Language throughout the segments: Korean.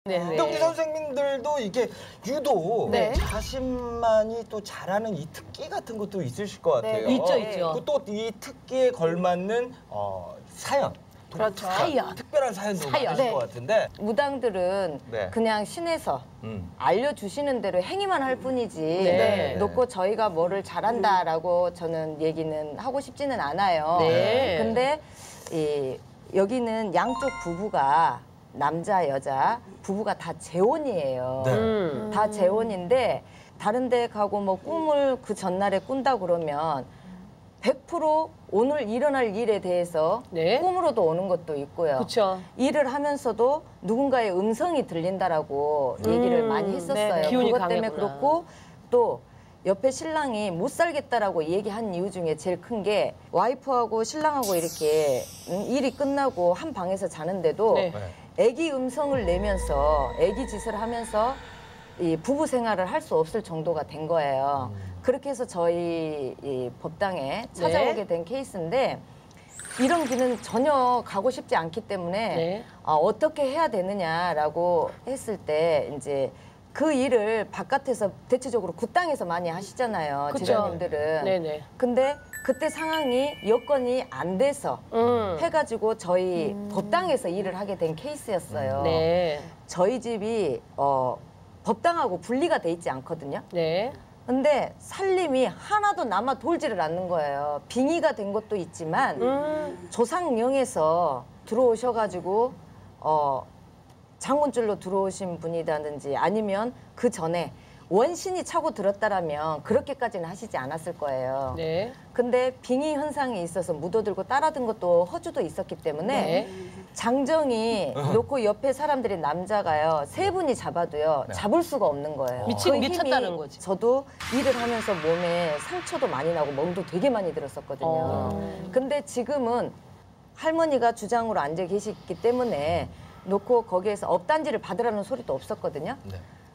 근데 우리 선생님들도 이게 유독 자신만이 또 잘하는 이 특기 같은 것도 있으실 것 같아요. 있죠, 있죠. 또 이 특기에 걸맞는 사연. 그렇죠. 사연. 특별한 사연도 많으실 것 같은데. 무당들은 그냥 신에서 알려주시는 대로 행위만 할 뿐이지 놓고 저희가 뭐를 잘한다라고 저는 얘기는 하고 싶지는 않아요. 근데 여기는 양쪽 부부가 남자, 여자 부부가 다 재혼이에요. 다 재혼인데 다른 데 가고 뭐 꿈을 그 전날에 꾼다 그러면 100% 오늘 일어날 일에 대해서 꿈으로도 오는 것도 있고요. 그쵸. 일을 하면서도 누군가의 음성이 들린다라고 얘기를 많이 했었어요. 기운이 그것 때문에 강했구나. 그렇고 또 옆에 신랑이 못 살겠다라고 얘기한 이유 중에 제일 큰 게 와이프하고 신랑하고 이렇게 일이 끝나고 한 방에서 자는데도 애기 음성을 내면서 애기 짓을 하면서 이 부부 생활을 할 수 없을 정도가 된 거예요. 그렇게 해서 저희 이 법당에 찾아오게 된 케이스인데 이런 길은 전혀 가고 싶지 않기 때문에 어떻게 해야 되느냐라고 했을 때 이제 그 일을 바깥에서 대체적으로 굿당에서 많이 하시잖아요. 지자님들은. 근데 그때 상황이 여건이 안 돼서 해가지고 저희 법당에서 일을 하게 된 케이스였어요. 저희 집이 법당하고 분리가 돼 있지 않거든요. 근데 살림이 하나도 남아 돌지를 않는 거예요. 빙의가 된 것도 있지만 조상령에서 들어오셔가지고 장군줄로 들어오신 분이라든지 아니면 그 전에 원신이 차고 들었다라면 그렇게까지는 하시지 않았을 거예요. 근데 빙의 현상이 있어서 묻어들고 따라든 것도 허주도 있었기 때문에 장정이 놓고 옆에 사람들이 남자가요 3분이 잡아도요 잡을 수가 없는 거예요. 미쳤다는 거지. 저도 일을 하면서 몸에 상처도 많이 나고 멍도 되게 많이 들었었거든요. 근데 지금은 할머니가 주장으로 앉아 계시기 때문에 놓고 거기에서 업단지를 받으라는 소리도 없었거든요.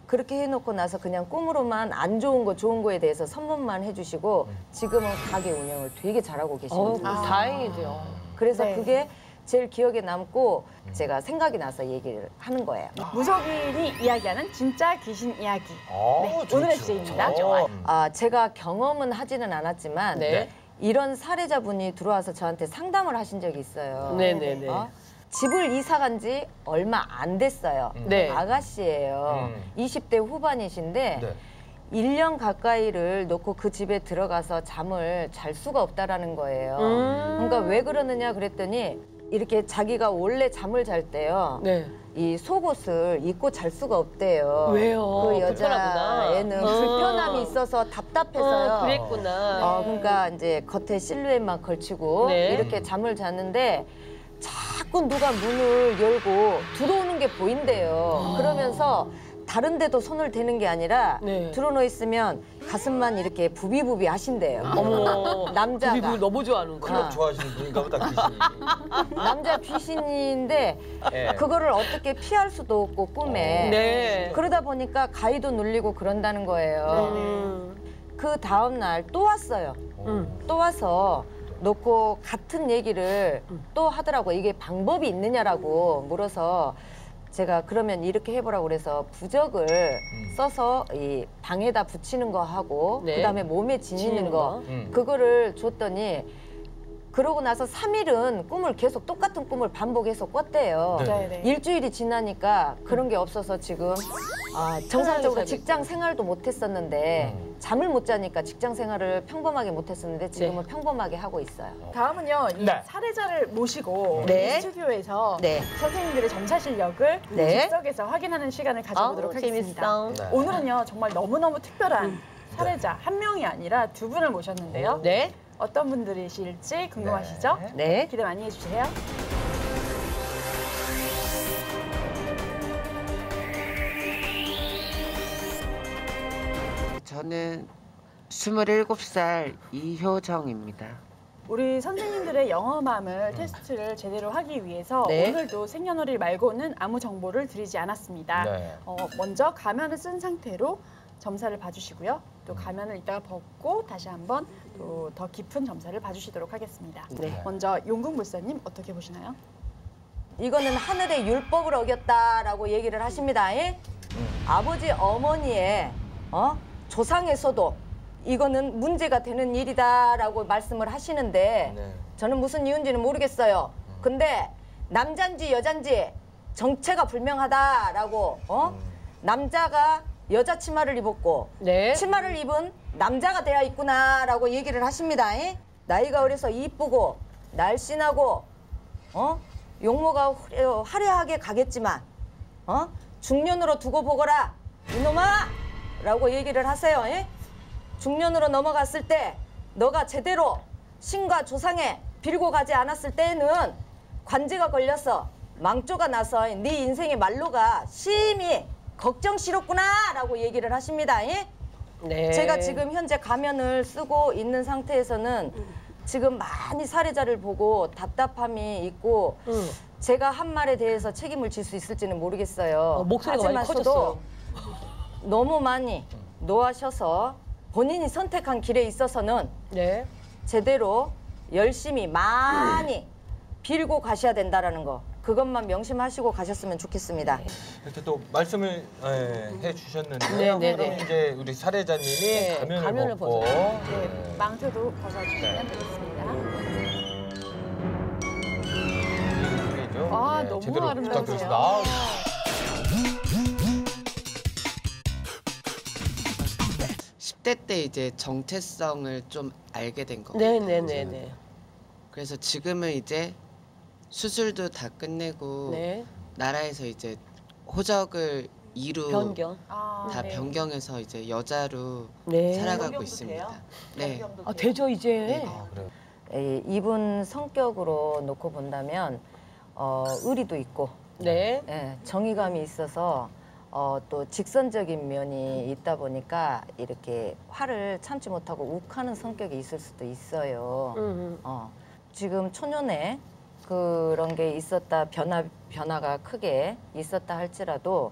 그렇게 해놓고 나서 그냥 꿈으로만 안 좋은 거 좋은 거에 대해서 선문만 해주시고 지금은 가게 운영을 되게 잘하고 계십니다. 다행이죠. 그래서 그게 제일 기억에 남고 제가 생각이 나서 얘기를 하는 거예요. 무속인이 이야기하는 진짜 귀신 이야기. 오늘의 주제입니다. 제가 경험은 하지는 않았지만 이런 사례자분이 들어와서 저한테 상담을 하신 적이 있어요. 집을 이사 간 지 얼마 안 됐어요. 아가씨예요. 20대 후반이신데 1년 가까이를 놓고 그 집에 들어가서 잠을 잘 수가 없다라는 거예요. 그러니까 왜 그러느냐 그랬더니 이렇게 자기가 원래 잠을 잘 때요. 이 속옷을 입고 잘 수가 없대요. 왜요? 그 여자애는 불편함이 있어서 답답해서요. 그랬구나. 그러니까 이제 겉에 실루엣만 걸치고 이렇게 잠을 잤는데 자꾸 누가 문을 열고 들어오는 게 보인대요. 그러면서 다른 데도 손을 대는 게 아니라 들어놓 있으면 가슴만 이렇게 부비부비 하신대요. 어머, 남자가. 부비부비 너무 좋아하는 거야. 클럽 좋아하시는 분인가 보다 귀신이. 남자 귀신인데 그거를 어떻게 피할 수도 없고 꿈에. 그러다 보니까 가위도 눌리고 그런다는 거예요. 그 다음 날 또 왔어요. 또 와서 놓고 같은 얘기를 또 하더라고요. 이게 방법이 있느냐라고 물어서 제가 그러면 이렇게 해보라고 그래서 부적을 써서 이 방에다 붙이는 거 하고 그다음에 몸에 지니는 거 그거를 줬더니 그러고 나서 3일은 꿈을 계속 똑같은 꿈을 반복해서 꿨대요. 일주일이 지나니까 그런 게 없어서 지금 정상적으로 직장 생활도 못 했었는데 잠을 못 자니까 직장 생활을 평범하게 못 했었는데 지금은 평범하게 하고 있어요. 다음은요. 이 사례자를 모시고 스튜디오에서 선생님들의 점사 실력을 즉석에서 확인하는 시간을 가져보도록 하겠습니다. 오늘은요. 정말 너무너무 특별한 사례자 한 명이 아니라 2분을 모셨는데요. 어떤 분들이실지 궁금하시죠? 기대 많이 해주세요. 저는 27살 이효정입니다. 우리 선생님들의 영험함을 테스트를 제대로 하기 위해서 오늘도 생년월일 말고는 아무 정보를 드리지 않았습니다. 먼저 가면을 쓴 상태로 점사를 봐주시고요. 또 가면을 이따가 벗고 다시 한번 또 더 깊은 점사를 봐주시도록 하겠습니다. 먼저 용궁불사님 어떻게 보시나요? 이거는 하늘의 율법을 어겼다라고 얘기를 하십니다. 예? 아버지 어머니의 조상에서도 이거는 문제가 되는 일이다라고 말씀을 하시는데 네. 저는 무슨 이유인지는 모르겠어요. 근데 남잔지 여잔지 정체가 불명하다라고 남자가 여자 치마를 입었고 네. 치마를 입은 남자가 되어 있구나라고 얘기를 하십니다. 예? 나이가 어려서 이쁘고 날씬하고 용모가 화려하게 가겠지만 중년으로 두고 보거라 이놈아 라고 얘기를 하세요. 예? 중년으로 넘어갔을 때 너가 제대로 신과 조상에 빌고 가지 않았을 때에는 관제가 걸려서 망조가 나서 네 인생의 말로가 심히 걱정스럽구나 라고 얘기를 하십니다. 예? 네. 제가 지금 현재 가면을 쓰고 있는 상태에서는 지금 많이 사례자를 보고 답답함이 있고 제가 한 말에 대해서 책임을 질 수 있을지는 모르겠어요. 목소리가 많이 하지만 커졌어요. 너무 많이 노하셔서 본인이 선택한 길에 있어서는 네. 제대로 열심히 많이 빌고 가셔야 된다라는 거 그것만 명심하시고 가셨으면 좋겠습니다. 이렇게 또 말씀을 해주셨는데요. 네, 네, 그럼 네. 이제 우리 사례자님이 네, 가면을 가면을 벗고 벗어요. 네, 망토도 벗어주시면 되겠습니다. 이죠. 아, 너무 제대로 아름다우세요. 부탁드리겠습니다. 아우. 10대 때 이제 정체성을 좀 알게 된 것 같아요. 네네네네. 그래서 지금은 이제 수술도 다 끝내고 네. 나라에서 이제 호적을 이루 변경. 다 변경해서 이제 여자로 네. 살아가고 있습니다. 네. 아 되죠 이제. 아, 그래요. 이분 성격으로 놓고 본다면 의리도 있고 네. 정의감이 있어서 또 직선적인 면이 있다 보니까 이렇게 화를 참지 못하고 욱하는 성격이 있을 수도 있어요. 지금 초년에 그런 게 있었다 변화가 크게 있었다 할지라도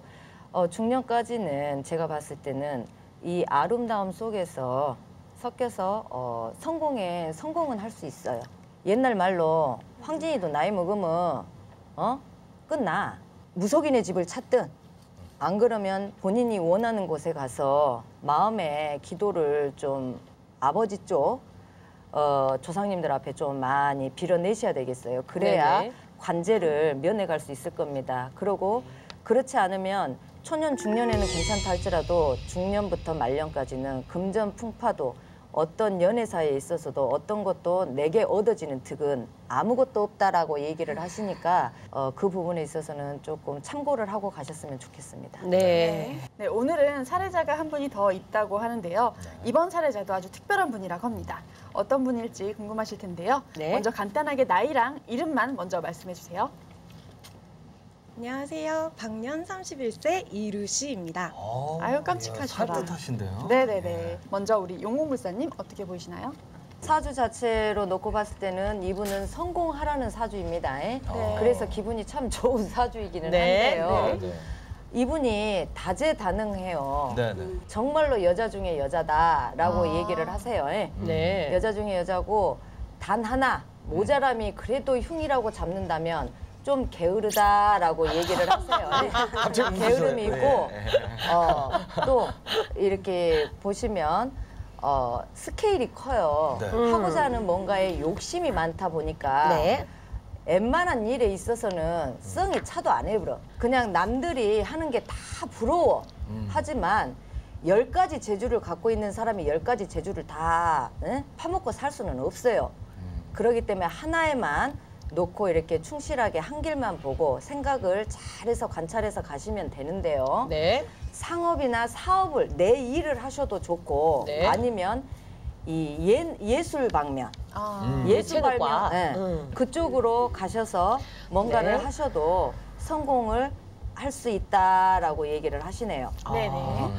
중년까지는 제가 봤을 때는 이 아름다움 속에서 섞여서 성공은 할 수 있어요. 옛날 말로 황진이도 나이 먹으면 끝나. 무속인의 집을 찾든 안 그러면 본인이 원하는 곳에 가서 마음의 기도를 좀 아버지 쪽 조상님들 앞에 좀 많이 빌어내셔야 되겠어요. 그래야 네네. 관제를 면해갈 수 있을 겁니다. 그리고 그렇지 않으면 초년 중년에는 괜찮다 할지라도 중년부터 말년까지는 금전풍파도 어떤 연애사에 있어서도 어떤 것도 내게 얻어지는 득은 아무것도 없다라고 얘기를 하시니까 그 부분에 있어서는 조금 참고를 하고 가셨으면 좋겠습니다. 네. 네, 오늘은 사례자가 한 분이 더 있다고 하는데요. 이번 사례자도 아주 특별한 분이라고 합니다. 어떤 분일지 궁금하실 텐데요. 네. 먼저 간단하게 나이랑 이름만 먼저 말씀해 주세요. 안녕하세요. 방년 31세 이루시입니다. 아유, 깜찍하시다. 산뜻하신데요. 네네네. 먼저 우리 용공불사님 어떻게 보이시나요? 사주 자체로 놓고 봤을 때는 이분은 성공하라는 사주입니다. 그래서 기분이 참 좋은 사주이기는 네. 한데요. 네. 이분이 다재다능해요. 네, 네. 정말로 여자 중에 여자다라고 얘기를 하세요. 네. 여자 중에 여자고 단 하나 모자람이 그래도 흉이라고 잡는다면 좀 게으르다라고 얘기를 하세요. 갑자기 게으름이 웃으세요. 있고 네. 또 이렇게 보시면 스케일이 커요. 네. 하고자 하는 뭔가에 욕심이 많다 보니까 웬만한 일에 있어서는 썽이 차도 안 해버려. 그냥 남들이 하는 게 다 부러워. 하지만 10가지 재주를 갖고 있는 사람이 10가지 재주를 다 파먹고 살 수는 없어요. 그렇기 때문에 하나에만 놓고 이렇게 충실하게 한 길만 보고 생각을 잘해서 관찰해서 가시면 되는데요. 네. 상업이나 사업을 내 일을 하셔도 좋고 네. 아니면 이 예술 방면, 예술 체육과. 방면 그쪽으로 가셔서 뭔가를 네. 하셔도 성공을 할 수 있다라고 얘기를 하시네요. 네네.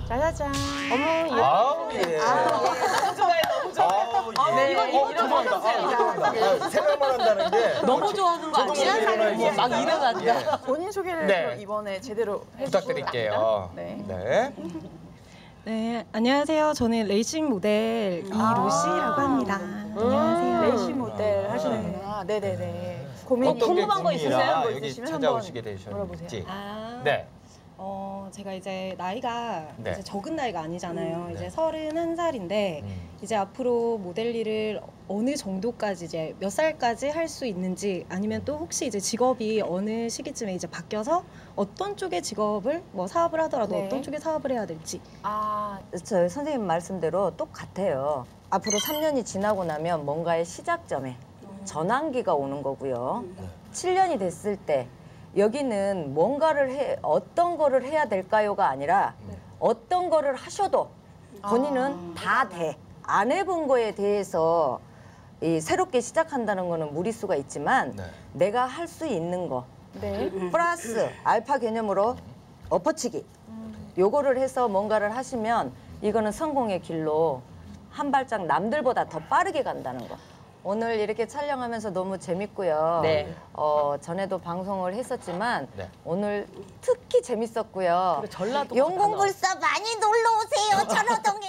짜자잔. 아우, 예. 너무 좋아해, 너무 좋아해. 아우, 예. 죄송합니다. 생각만 한다는 게. 너무 좋아하는 거 아니야? 뭐 막 일어난다. 본인 소개를 네. 그럼 이번에 제대로 해주시기 부탁드릴게요. 바랍니다. 네. 네. 네, 안녕하세요. 저는 레이싱 모델 이루시라고 합니다. 안녕하세요. 레이싱 모델 하시는구나. 네네네. 고민이 궁금한 거 있으세요? 여기 찾아오시게 되셨는지. 네. 제가 이제 나이가 네. 이제 적은 나이가 아니잖아요. 이제 31살인데 이제 앞으로 모델 일을 어느 정도까지 이제 몇 살까지 할 수 있는지 아니면 또 혹시 이제 직업이 어느 시기쯤에 이제 바뀌어서 어떤 쪽의 직업을 뭐 사업을 하더라도 어떤 쪽의 사업을 해야 될지. 저 선생님 말씀대로 똑같아요. 앞으로 3년이 지나고 나면 뭔가의 시작점에 전환기가 오는 거고요. 7년이 됐을 때 여기는 뭔가를 어떤 거를 해야 될까요가 아니라 어떤 거를 하셔도 본인은 다 돼. 안 해본 거에 대해서 새롭게 시작한다는 거는 무리수가 있지만 내가 할 수 있는 거 플러스 알파 개념으로 엎어치기 요거를 해서 뭔가를 하시면 이거는 성공의 길로 한 발짝 남들보다 더 빠르게 간다는 거. 오늘 이렇게 촬영하면서 너무 재밌고요. 네. 전에도 방송을 했었지만 오늘 특히 재밌었고요. 전라도 용궁불사 많이 놀러 오세요, 천호동에.